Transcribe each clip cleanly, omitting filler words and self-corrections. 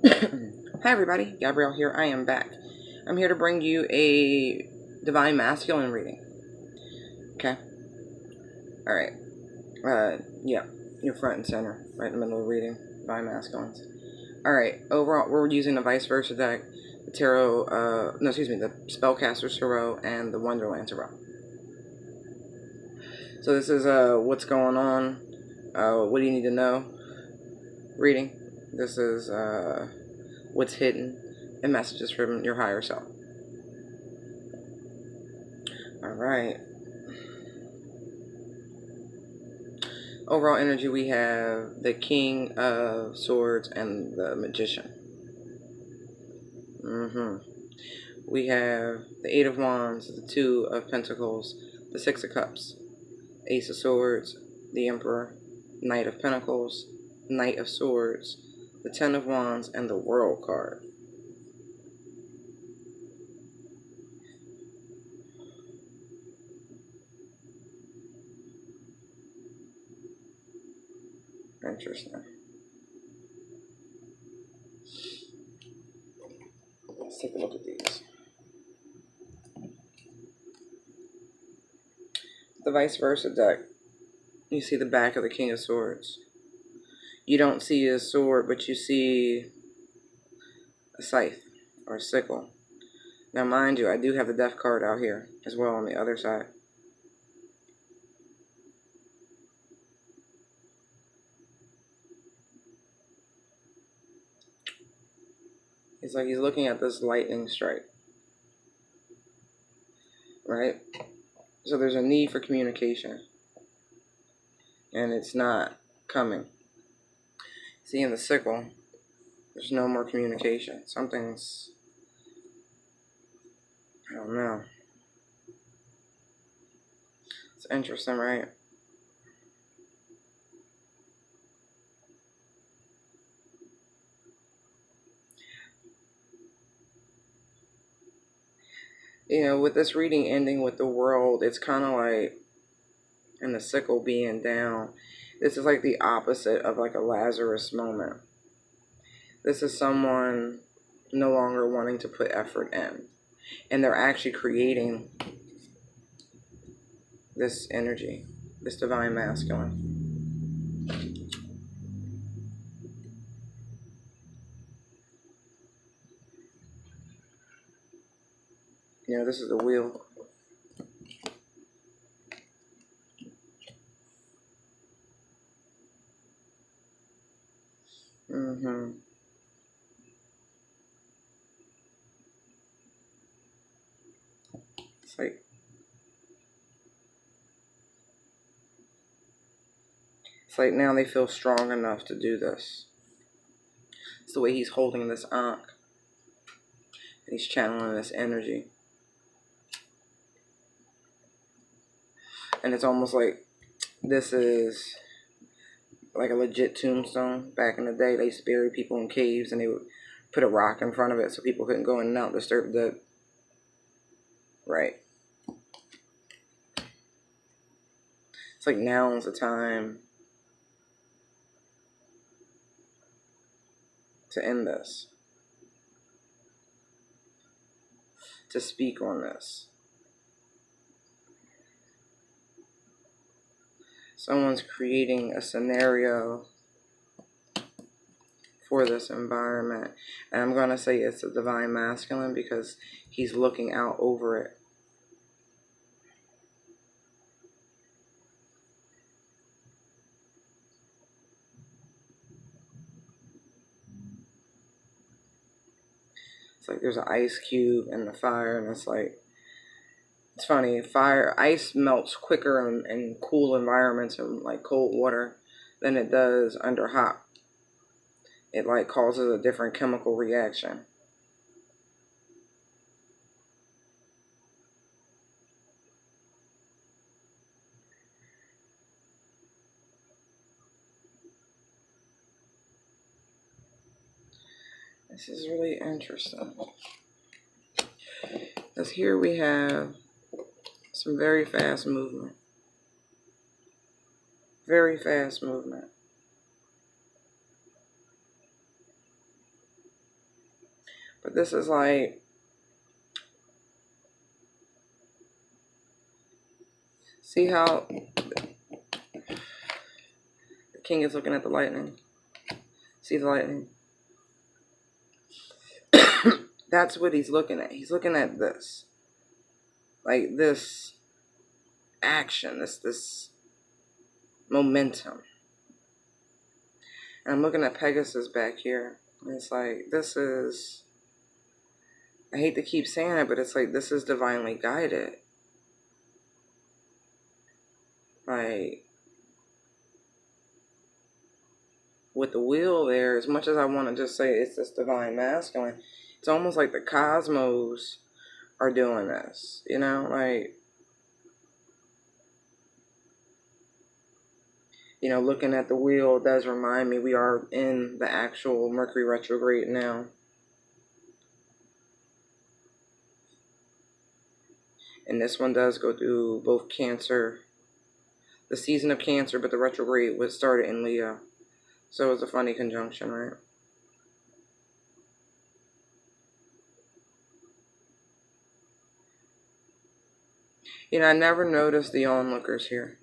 Hi everybody, Gabrielle here. I am back. I'm here to bring you a Divine Masculine reading. Okay? Alright. Yeah. You're front and center. Right in the middle of the reading. Divine Masculines. Alright. Overall, we're using the Vice Versa deck. The Tarot, the Spellcaster Tarot and the Wonderland Tarot. So this is, what's going on. What do you need to know? Reading. This is, what's hidden and messages from your higher self. Alright. Overall energy, we have the King of Swords and the Magician. We have the Eight of Wands, the Two of Pentacles, the Six of Cups, Ace of Swords, the Emperor, Knight of Pentacles, Knight of Swords, the Ten of Wands, and the World card. Interesting. Let's take a look at these. The Vice Versa deck. You see the back of the King of Swords. You don't see his sword, but you see a scythe or a sickle. Now, mind you, I do have the Death card out here as well on the other side. It's like he's looking at this lightning strike. Right? So there's a need for communication. And it's not coming. See, in the sickle, there's no more communication. Something's, I don't know. It's interesting, right? You know, with this reading ending with the world, it's kind of like, and the sickle being down, this is like the opposite of like a Lazarus moment. This is someone no longer wanting to put effort in. And they're actually creating this energy, this divine masculine. You know, this is the wheel. It's like now they feel strong enough to do this. It's the way he's holding this ankh. He's channeling this energy. And it's almost like this is like a legit tombstone. Back in the day, they used to bury people in caves and they would put a rock in front of it so people couldn't go in and out, disturb the dead. Right. It's like now's the time to end this. To speak on this. Someone's creating a scenario for this environment. And I'm going to say it's a divine masculine because he's looking out over it. It's like there's an ice cube in the fire, and it's like, it's funny, ice melts quicker in cool environments and like cold water than it does under hot. It like causes a different chemical reaction. This is really interesting. Because here we have some very fast movement. Very fast movement. But this is like, see how the king is looking at the lightning? See the lightning? That's what he's looking at. He's looking at this. Like this action, this momentum. And I'm looking at Pegasus back here. And it's like, this is, I hate to keep saying it, but it's like, this is divinely guided. Like, with the wheel there, as much as I want to just say it's this divine masculine, it's almost like the cosmos are doing this, you know? Like, you know, looking at the wheel does remind me we are in the actual Mercury retrograde now. And this one does go through both Cancer, the season of Cancer, but the retrograde was started in Leo. So it's a funny conjunction, right? You know, I never noticed the onlookers here.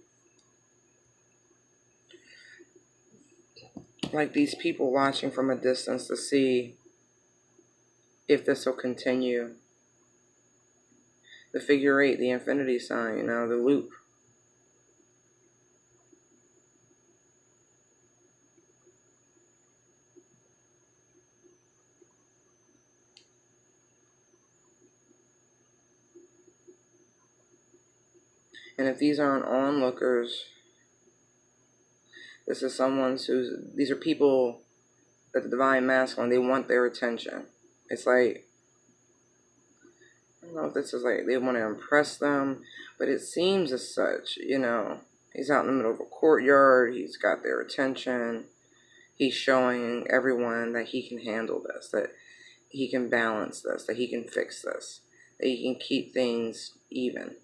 Like these people watching from a distance to see if this will continue. The figure 8, the infinity sign, you know, the loop. And if these aren't onlookers, this is these are people that the divine masculine, they want their attention. It's like, I don't know if this is like they want to impress them, but it seems as such, you know. He's out in the middle of a courtyard, he's got their attention. He's showing everyone that he can handle this, that he can balance this, that he can fix this, that he can keep things even.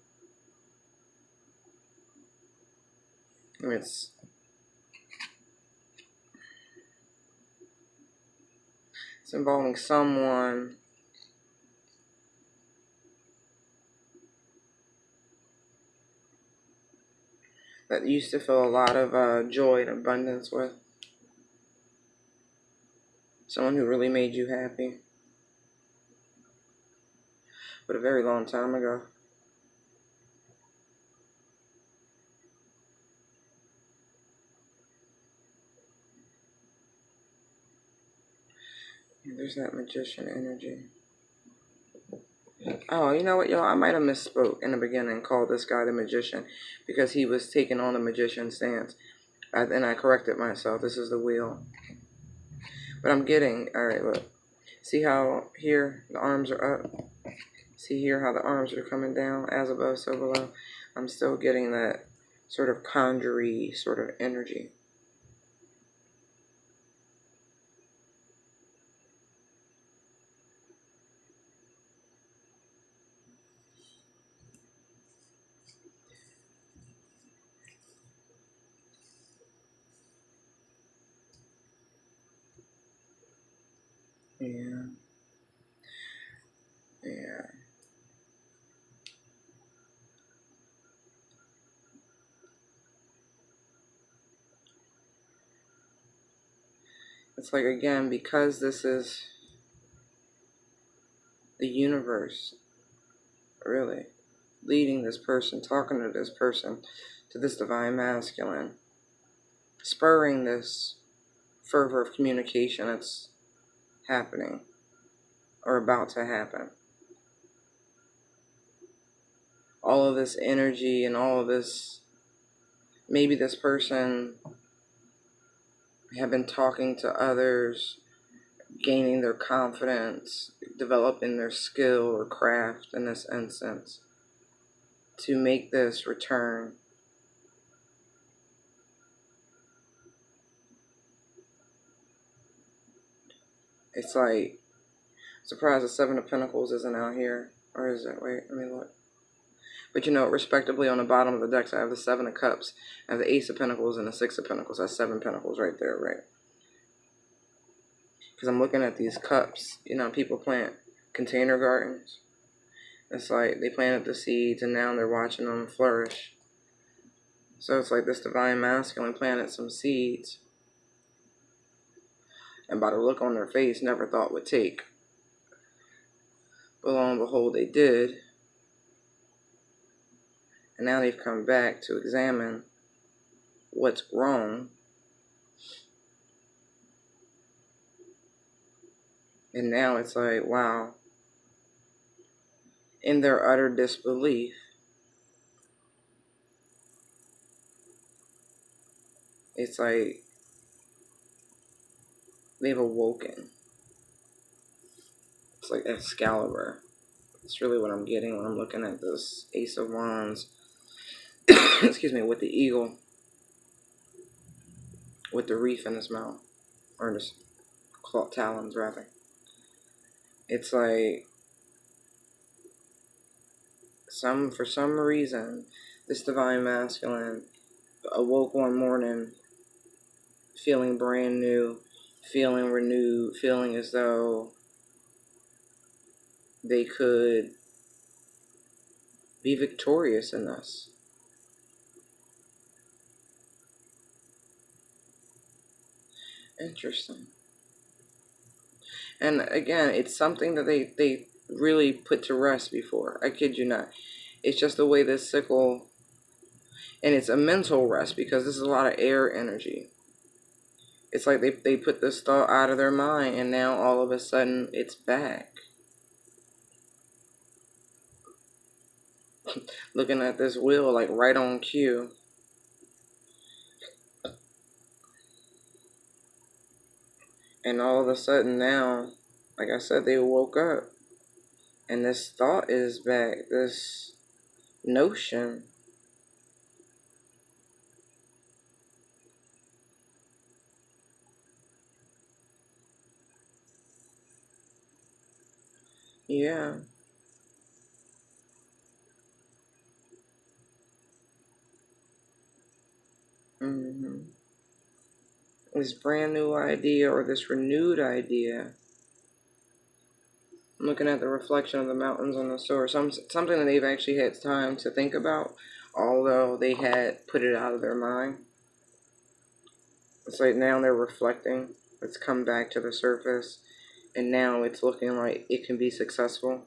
I mean, it's involving someone that used to feel a lot of joy and abundance with. Someone who really made you happy. But a very long time ago. There's that magician energy. Oh, you know what, y'all? I might have misspoke in the beginning, called this guy the magician, because he was taking on a magician stance. And I corrected myself. This is the wheel. But I'm getting, alright, look. See how here the arms are up? See here how the arms are coming down, as above, so below? I'm still getting that sort of conjury sort of energy. Yeah. Yeah. It's like, again, because this is the universe, really, leading this person, talking to this person, to this divine masculine, spurring this fervor of communication that's happening or about to happen. All of this energy and all of this, maybe this person have been talking to others, gaining their confidence, developing their skill or craft in this instance, to make this return. It's like, surprised the Seven of Pentacles isn't out here. Or is it? Wait, let me look. But you know, respectively on the bottom of the decks, I have the Seven of Cups, I have the Ace of Pentacles, and the Six of Pentacles. That's 7 Pentacles right there, right? Because I'm looking at these cups. You know, people plant container gardens. It's like they planted the seeds and now they're watching them flourish. So it's like this divine masculine planted some seeds. And by the look on their face, never thought would take. But lo and behold, they did. And now they've come back to examine what's wrong. And now it's like, wow. In their utter disbelief, it's like they've awoken. It's like Excalibur. That's really what I'm getting when I'm looking at this Ace of Wands. Excuse me, with the eagle. With the reef in his mouth. Or his claw talons, rather. It's like for some reason, this divine masculine awoke one morning feeling brand new, feeling renewed, feeling as though they could be victorious in this. Interesting. And again, it's something that they really put to rest before. I kid you not. It's just the way this sickle, and it's a mental rest because this is a lot of air energy. It's like they put this thought out of their mind and now all of a sudden it's back. Looking at this wheel like right on cue. And all of a sudden now, like I said, they woke up. And this thought is back. This notion. Yeah. This brand new idea or this renewed idea. I'm looking at the reflection of the mountains on the shore. Something that they've actually had time to think about, although they had put it out of their mind. It's like now they're reflecting. It's come back to the surface. And now it's looking like it can be successful.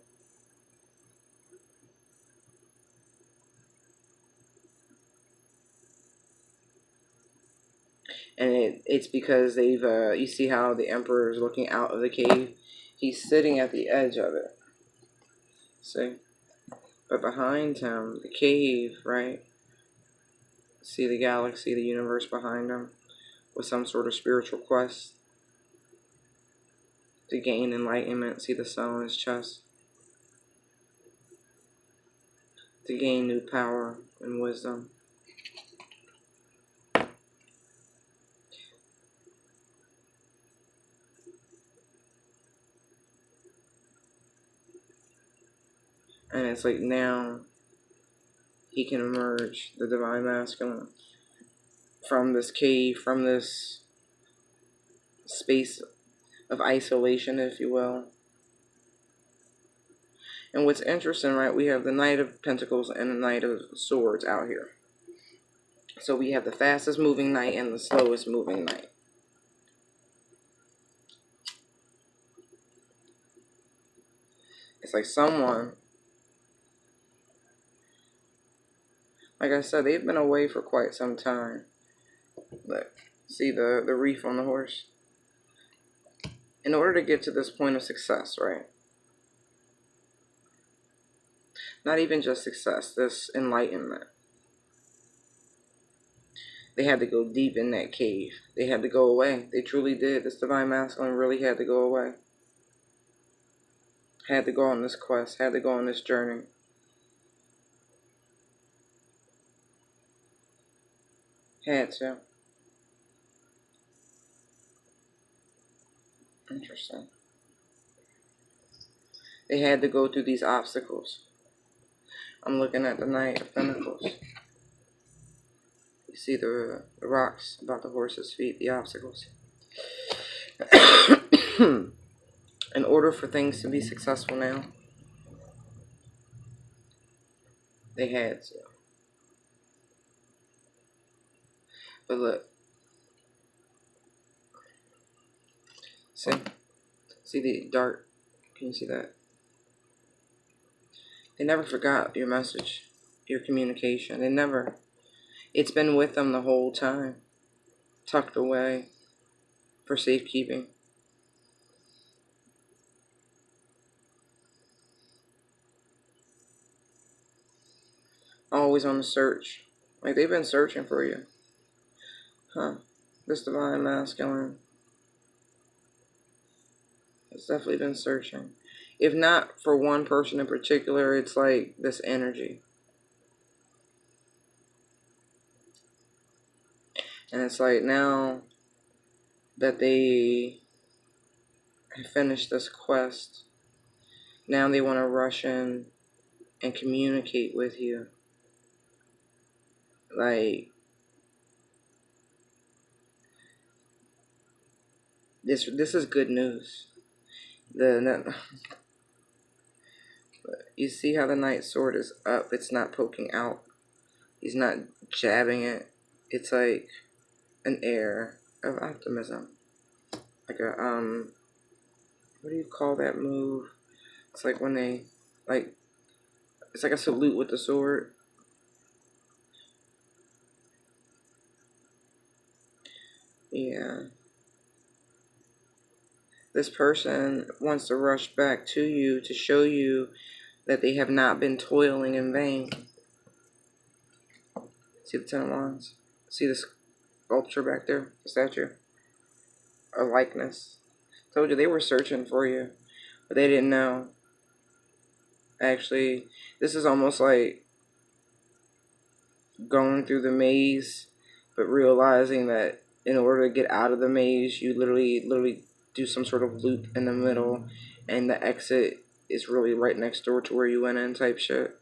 And it's because they've, you see how the emperor is looking out of the cave? He's sitting at the edge of it. See? But behind him, the cave, right? See the galaxy, the universe behind him with some sort of spiritual quest to gain enlightenment. See the sun on his chest. To gain new power and wisdom. And it's like now he can emerge, the divine masculine, from this cave, from this space of isolation, if you will. And what's interesting, right, we have the Knight of Pentacles and the Knight of Swords out here. So we have the fastest moving knight and the slowest moving knight. It's like someone, like I said, they've been away for quite some time. Look, see the reef on the horse? In order to get to this point of success, right? Not even just success, this enlightenment. They had to go deep in that cave. They had to go away. They truly did. This divine masculine really had to go away. Had to go on this quest. Had to go on this journey. Had to. Interesting. They had to go through these obstacles. I'm looking at the Knight of Pentacles. You see the rocks about the horse's feet, the obstacles. In order for things to be successful now, they had to. But look, see? See the dark? Can you see that? They never forgot your message, your communication. They never. It's been with them the whole time, tucked away for safekeeping. Always on the search. Like, they've been searching for you. Huh. This divine masculine has definitely been searching. If not for one person in particular, it's like this energy. And it's like now that they have finished this quest, now they want to rush in and communicate with you. Like, this is good news. You see how the Knight Sword is up? It's not poking out. He's not jabbing it. It's like an air of optimism. Like a, what do you call that move? It's like when they, like, it's like a salute with the sword. Yeah. This person wants to rush back to you to show you that they have not been toiling in vain. See the Ten of Wands? See the sculpture back there? The statue? A likeness. Told you they were searching for you, but they didn't know. Actually, this is almost like going through the maze, but realizing that in order to get out of the maze, you literally do some sort of loop in the middle, and the exit is really right next door to where you went in type shit.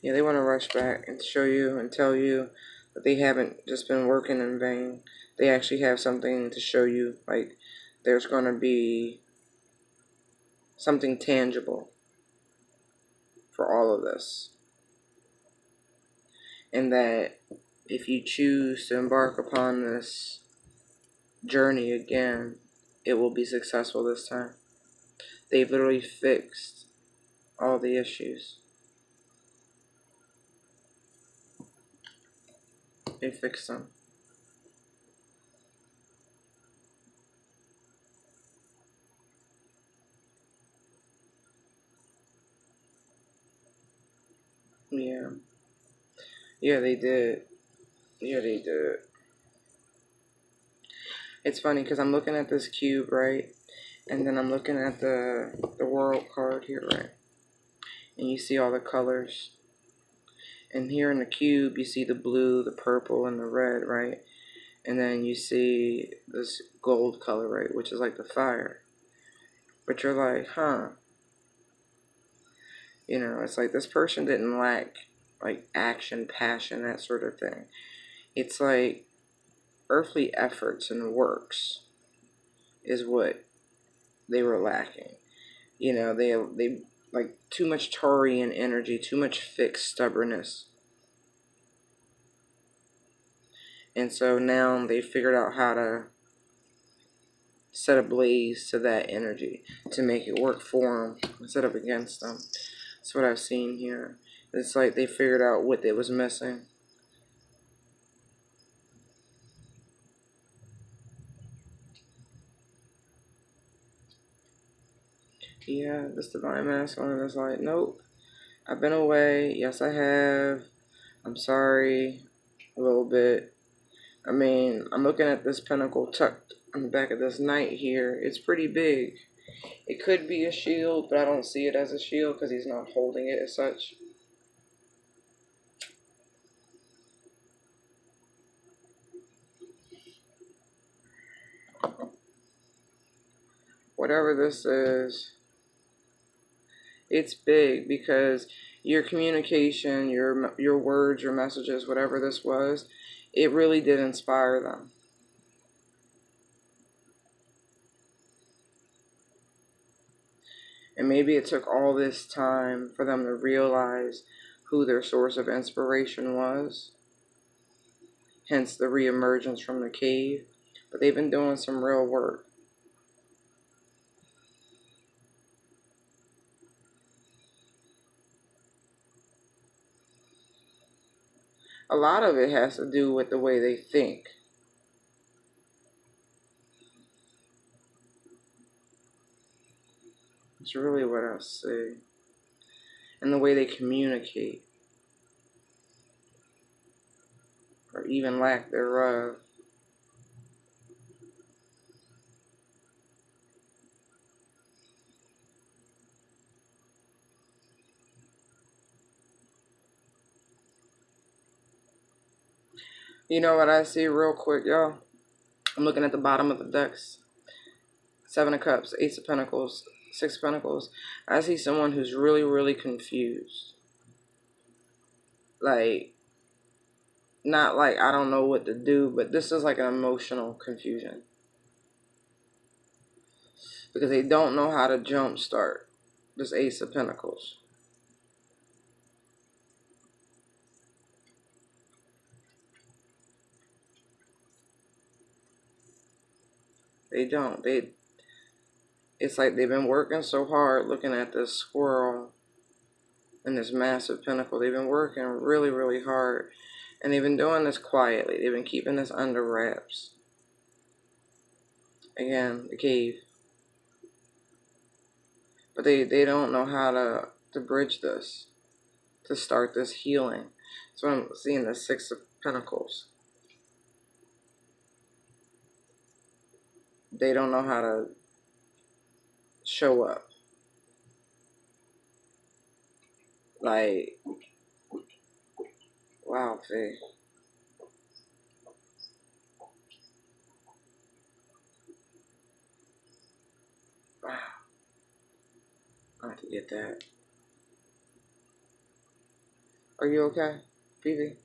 Yeah, they want to rush back and show you and tell you that they haven't just been working in vain. They actually have something to show you. Like, there's going to be something tangible for all of this. And that if you choose to embark upon this journey again, it will be successful this time. They've literally fixed all the issues. They fixed them. Yeah. Yeah, they did. Yeah, they did. It's funny because I'm looking at this cube, right? And then I'm looking at the world card here, right? And you see all the colors. And here in the cube, you see the blue, the purple, and the red, right? And then you see this gold color, right? Which is like the fire. But you're like, huh. You know, it's like this person didn't lack, like, action, passion, that sort of thing. It's like earthly efforts and works is what they were lacking. You know, they like too much Taurian energy, too much fixed stubbornness. And so now they figured out how to set a blaze to that energy to make it work for them instead of against them. That's what I've seen here. It's like they figured out what they was missing. Yeah, this divine masculine is like, nope, I've been away. Yes, I have. I'm sorry a little bit. I mean, I'm looking at this pentacle tucked on the back of this knight here. It's pretty big. It could be a shield, but I don't see it as a shield because he's not holding it as such. Whatever this is, it's big because your communication, your words, your messages, whatever this was, it really did inspire them. And maybe it took all this time for them to realize who their source of inspiration was, hence the reemergence from the cave. But they've been doing some real work. A lot of it has to do with the way they think. It's really what I see. And the way they communicate, or even lack thereof. You know what I see real quick, y'all? I'm looking at the bottom of the decks. 7 of Cups, Ace of Pentacles, 6 of Pentacles. I see someone who's really, really confused. Like, not like I don't know what to do, but this is like an emotional confusion. Because they don't know how to jumpstart this Ace of Pentacles. They don't. It's like they've been working so hard looking at this squirrel and this massive pentacle. They've been working really, really hard. And they've been doing this quietly. They've been keeping this under wraps. Again, the cave. But they don't know how to bridge this, to start this healing. So I'm seeing the 6 of Pentacles. They don't know how to show up. Like, wow, Faye. Wow. I have to get that. Are you okay, Phoebe?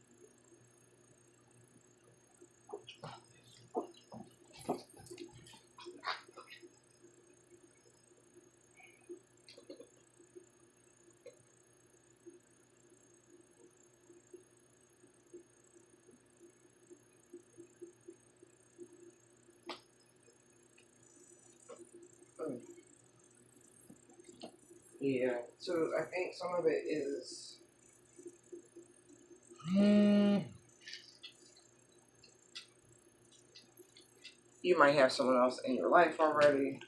Yeah, so I think some of it is you might have someone else in your life already.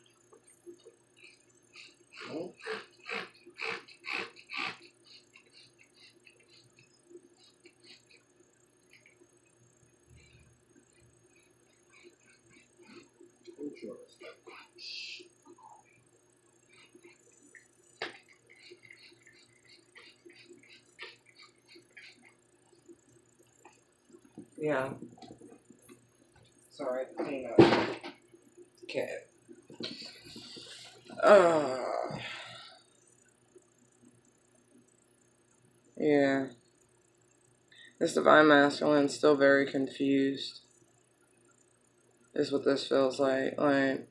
Yeah. Sorry, clean up. Cat. Yeah. This divine masculine is still very confused. Is what this feels like. Like,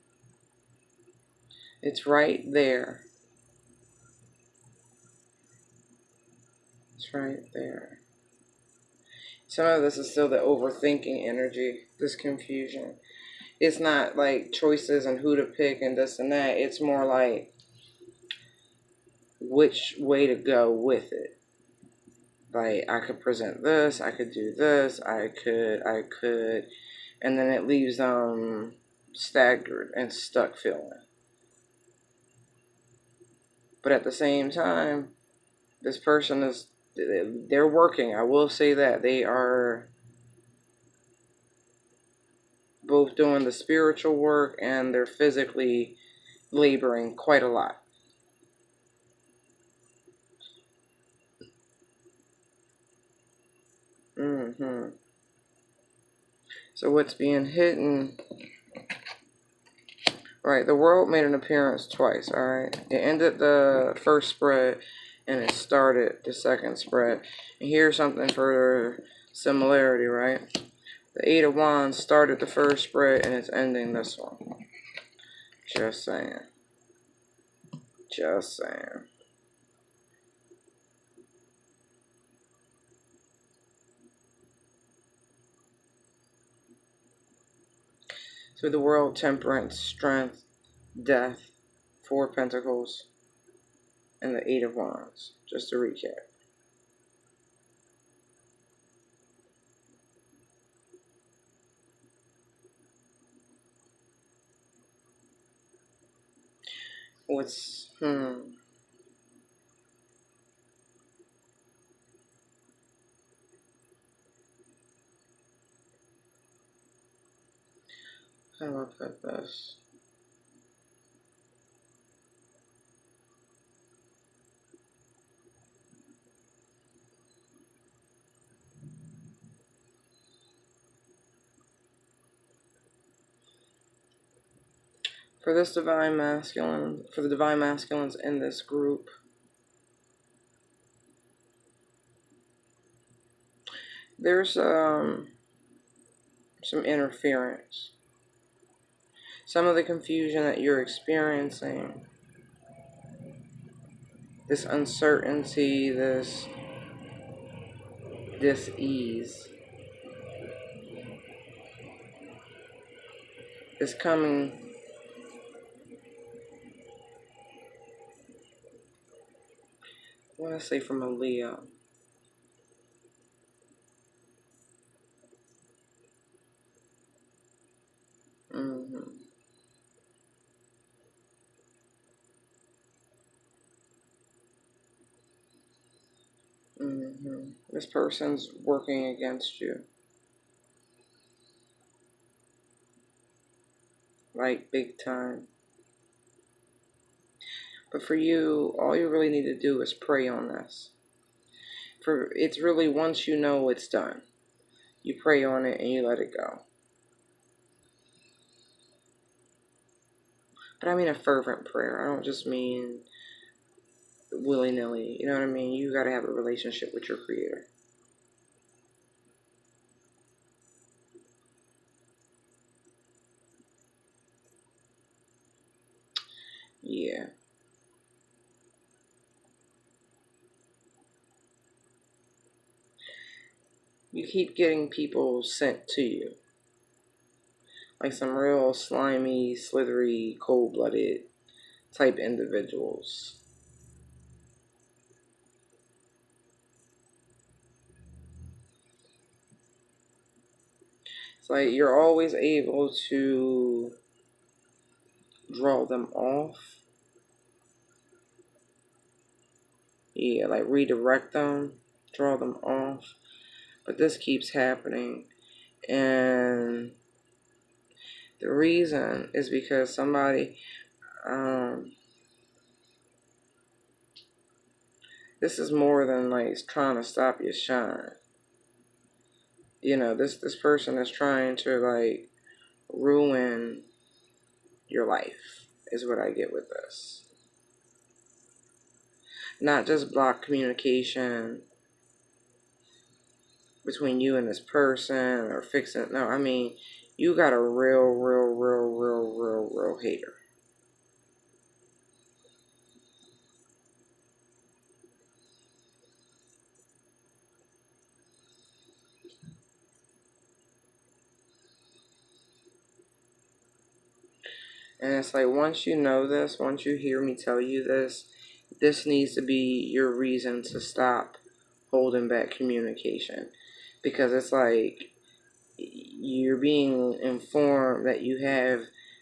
it's right there. It's right there. Some of this is still the overthinking energy, this confusion. It's not like choices and who to pick and this and that. It's more like which way to go with it. Like, I could present this, I could do this, I could, and then it leaves them staggered and stuck feeling. But at the same time, this person they're working. I will say that. They are both doing the spiritual work and they're physically laboring quite a lot. So what's being hidden? Right, the world made an appearance twice, alright? It ended the first spread, and it started the second spread. And here's something for similarity, right? The Eight of Wands started the first spread, and it's ending this one. Just saying. Just saying. So the World, Temperance, Strength, Death, Four of Pentacles, and the Eight of Wands. Just to recap. What's, how do I put this? For this Divine Masculine, for the Divine Masculines in this group, there's some interference. Some of the confusion that you're experiencing, this uncertainty, this dis-ease, is coming, I want to say, from a Leo. This person's working against you. Like, big time. But for you, all you really need to do is pray on this. For it's really, once you know it's done, you pray on it and you let it go. But I mean a fervent prayer. I don't just mean willy-nilly. You know what I mean? You got to have a relationship with your Creator. Yeah. You keep getting people sent to you. Like some real slimy, slithery, cold-blooded type individuals. It's like you're always able to draw them off. Yeah, like redirect them, draw them off. But this keeps happening. And the reason is because somebody, this is more than like trying to stop your shine. You know, this person is trying to like ruin your life, is what I get with this. Not just block communication between you and this person or fix it. No, I mean, you got a real hater. And it's like, once you know this, once you hear me tell you this, this needs to be your reason to stop holding back communication. Because it's like, you're being informed that you have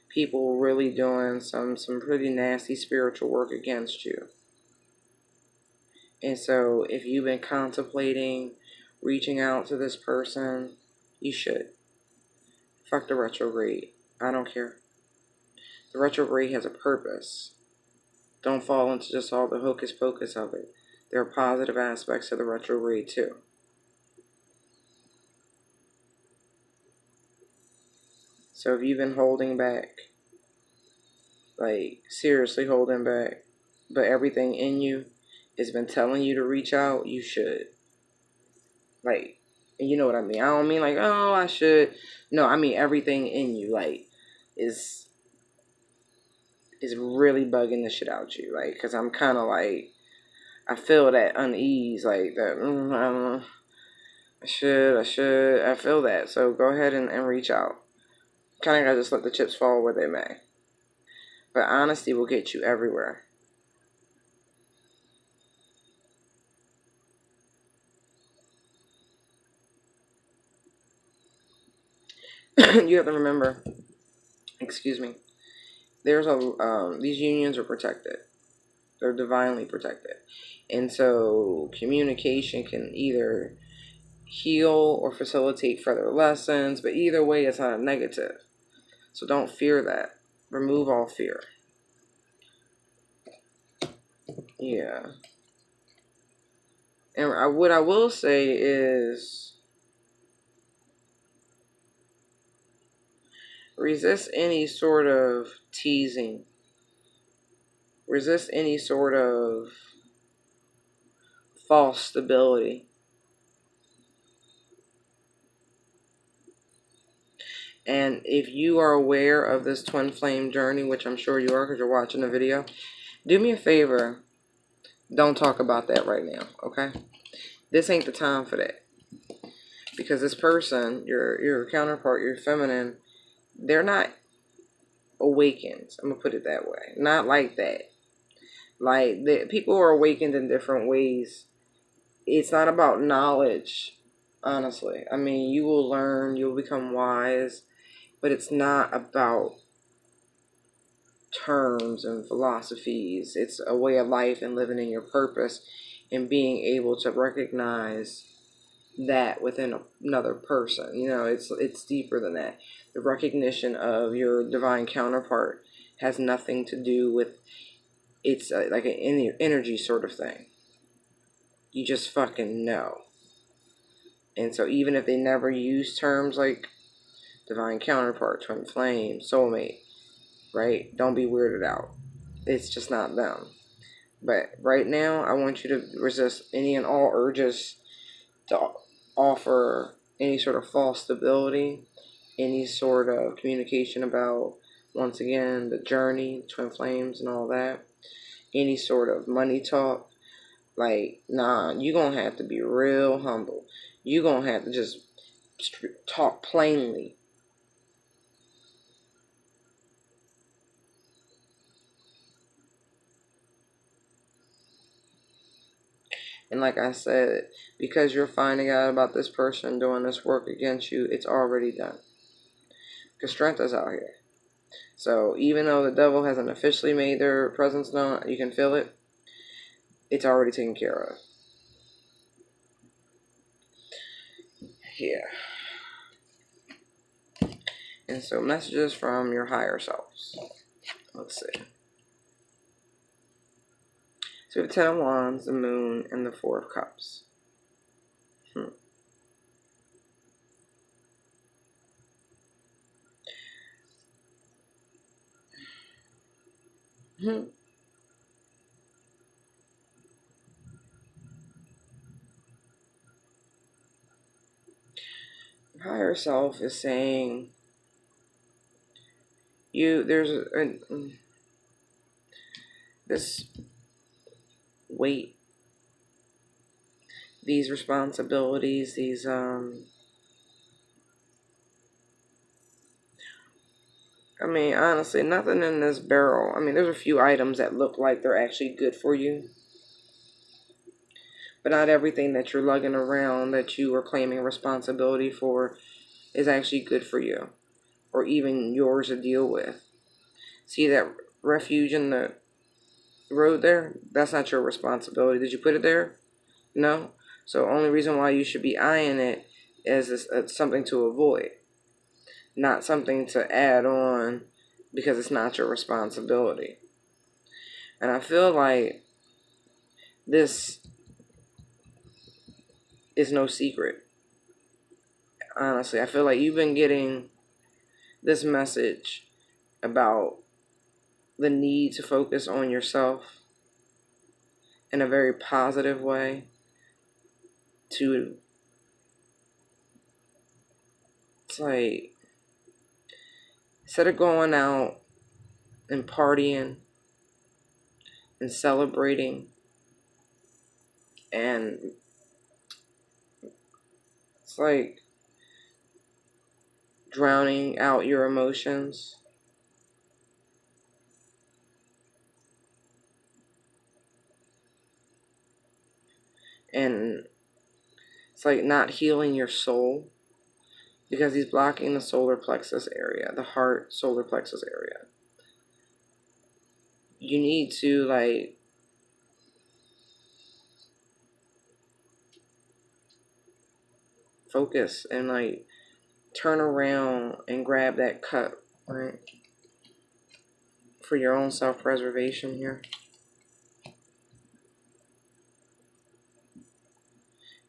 people really doing some pretty nasty spiritual work against you. And so if you've been contemplating reaching out to this person, you should. Fuck the retrograde. I don't care. The retrograde has a purpose. Don't fall into just all the hocus pocus of it. There are positive aspects of the retrograde too. So if you've been holding back, like seriously holding back, but everything in you it's been telling you to reach out, you should. Like, and you know what I mean. I don't mean like, oh, I should. No, I mean everything in you, like, is really bugging the shit out you. Like, because I'm kind of like, I feel that unease, like that. I don't know. I should. I feel that. So go ahead and reach out. Kind of gotta just let the chips fall where they may. But honesty will get you everywhere. You have to remember, excuse me, there's these unions are protected. They're divinely protected. And so communication can either heal or facilitate further lessons, but either way, it's not a negative. So don't fear that. Remove all fear. Yeah. And what I will say is resist any sort of teasing. Resist any sort of false stability. And if you are aware of this twin flame journey, which I'm sure you are because you're watching the video, do me a favor. Don't talk about that right now, okay? This ain't the time for that. Because this person, your counterpart, your feminine, they're not awakened. I'm going to put it that way. Not like that. Like, people are awakened in different ways. It's not about knowledge, honestly. I mean, you will learn, you'll become wise, but it's not about terms and philosophies. It's a way of life and living in your purpose and being able to recognize that within another person. You know, it's deeper than that. The recognition of your divine counterpart has nothing to do with, it's like an energy sort of thing. You just fucking know. And so even if they never use terms like divine counterpart, twin flame, soulmate, right? Don't be weirded out. It's just not them. But right now, I want you to resist any and all urges to offer any sort of false stability, any sort of communication about, once again, the journey, twin flames and all that, any sort of money talk. Like, nah, you gonna have to be real humble. You gonna have to just talk plainly. And like I said, because you're finding out about this person doing this work against you, it's already done. Because strength is out here. So even though the devil hasn't officially made their presence known, you can feel it. It's already taken care of. Yeah. And so messages from your higher selves. Let's see. So we have 10 of Wands, the Moon, and the Four of Cups. Hmm. Higher self is saying there's this weight, these responsibilities, these I mean, honestly, nothing in this barrel. I mean, there's a few items that look like they're actually good for you, but not everything that you're lugging around that you are claiming responsibility for is actually good for you or even yours to deal with. See that refuge in the road there? That's not your responsibility. Did you put it there? No? So only reason why you should be eyeing it is it's something to avoid, not something to add on because it's not your responsibility. And I feel like this is no secret. Honestly, I feel like you've been getting this message about the need to focus on yourself in a very positive way to, it's like, instead of going out and partying and celebrating and it's like drowning out your emotions and it's like not healing your soul because he's blocking the solar plexus area, the heart solar plexus area. You need to like focus and like turn around and grab that cup, right? For your own self-preservation here.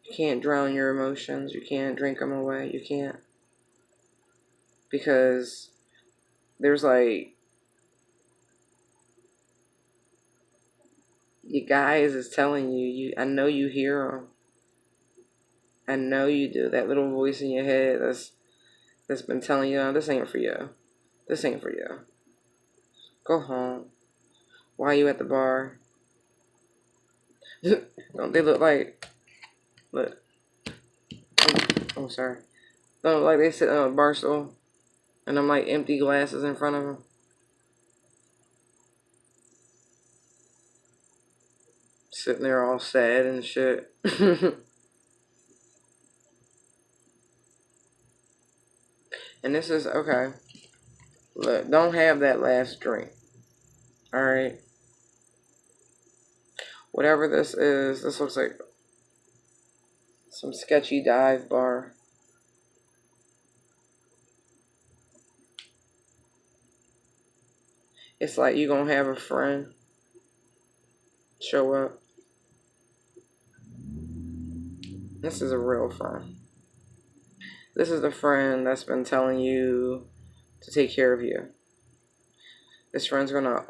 You can't drown your emotions. You can't drink them away. You can't. Because there's like, your guys is telling you, I know you hear them. I know you do. That little voice in your head that's been telling you, oh, this ain't for you. This ain't for you. Go home. Why are you at the bar? Don't they look like, look, I'm sorry. Don't look like they sit on a bar stool and I'm like empty glasses in front of them. Sitting there all sad and shit. And this is, okay, look, don't have that last drink. Alright? Whatever this is, this looks like some sketchy dive bar. It's like you gonna have a friend show up. This is a real friend. This is the friend that's been telling you to take care of you. This friend's gonna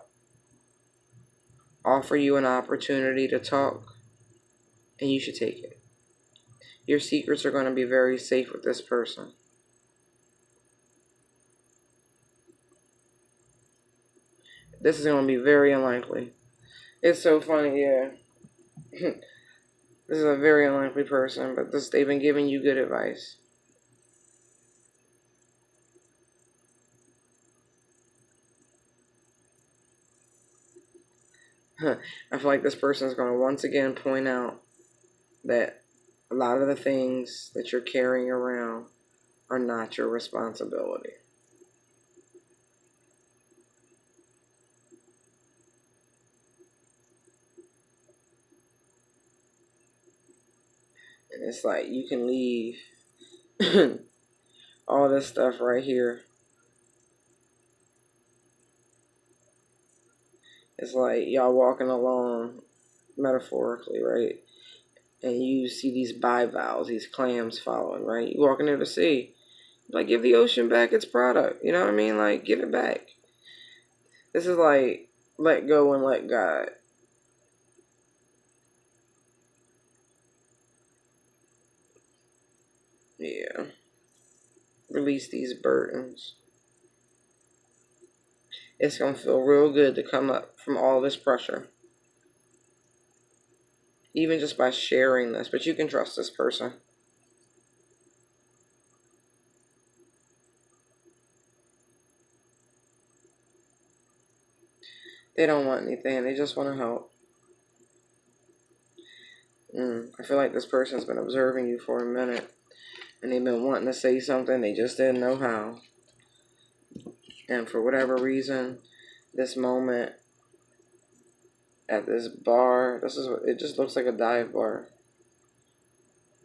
offer you an opportunity to talk, and you should take it. Your secrets are gonna be very safe with this person. This is gonna be very unlikely. It's so funny, yeah. This is a very unlikely person, but they've been giving you good advice. I feel like this person is going to once again point out that a lot of the things that you're carrying around are not your responsibility. And it's like you can leave all this stuff right here. It's like y'all walking along, metaphorically, right? And you see these bivalves, these clams following, right? You walking into the sea. Like, give the ocean back its product. You know what I mean? Like, give it back. This is like, let go and let God. Yeah. Release these burdens. It's going to feel real good to come up from all this pressure. Even just by sharing this. But you can trust this person. They don't want anything. They just want to help. I feel like this person's been observing you for a minute. And they've been wanting to say something. They just didn't know how. And for whatever reason, this moment at this bar, it just looks like a dive bar.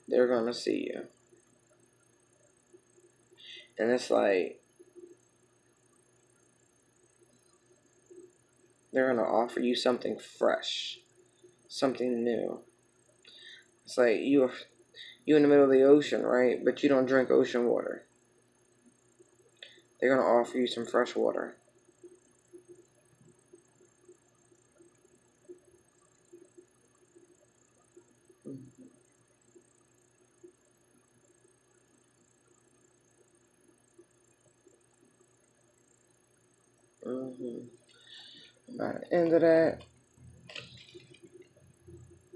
They're going to see you. And it's like, they're going to offer you something fresh. Something new. It's like you're in the middle of the ocean, right? But you don't drink ocean water. They're going to offer you some fresh water. By the end of that,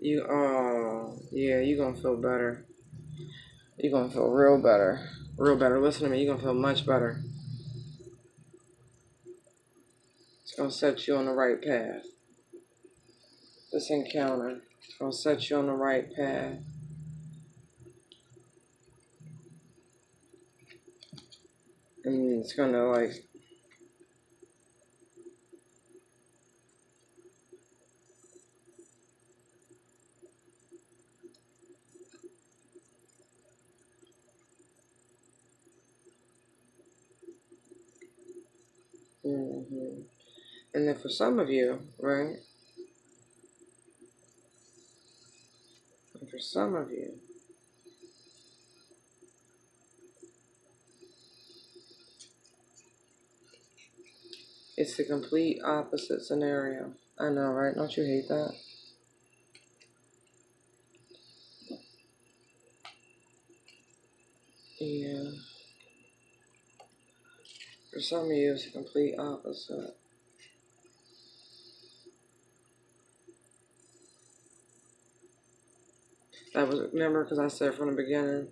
you're gonna feel better. You're gonna feel real better. Real better. Listen to me, you're gonna feel much better. It's gonna set you on the right path. This encounter is gonna set you on the right path. And it's gonna like and then for some of you, right? And for some of you, it's the complete opposite scenario. I know, right? Don't you hate that? Yeah. For some of you, it's the complete opposite. That was, remember, because I said from the beginning,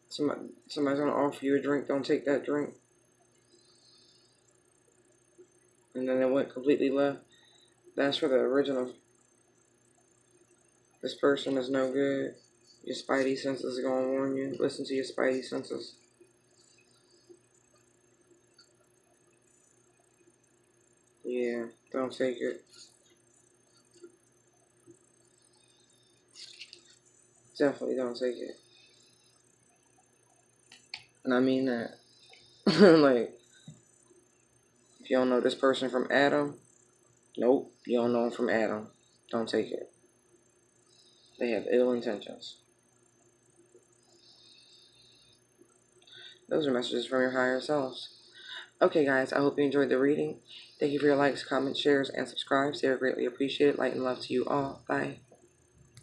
somebody's going to offer you a drink, don't take that drink. And then it went completely left. That's for the original. This person is no good. Your spidey senses are going to warn you. Listen to your spidey senses. Yeah, don't take it. Definitely don't take it. And I mean that. Like, if you don't know this person from Adam, nope, you don't know him from Adam. Don't take it. They have ill intentions. Those are messages from your higher selves. Okay, guys, I hope you enjoyed the reading. Thank you for your likes, comments, shares, and subscribes. They are greatly appreciated. Light and love to you all. Bye.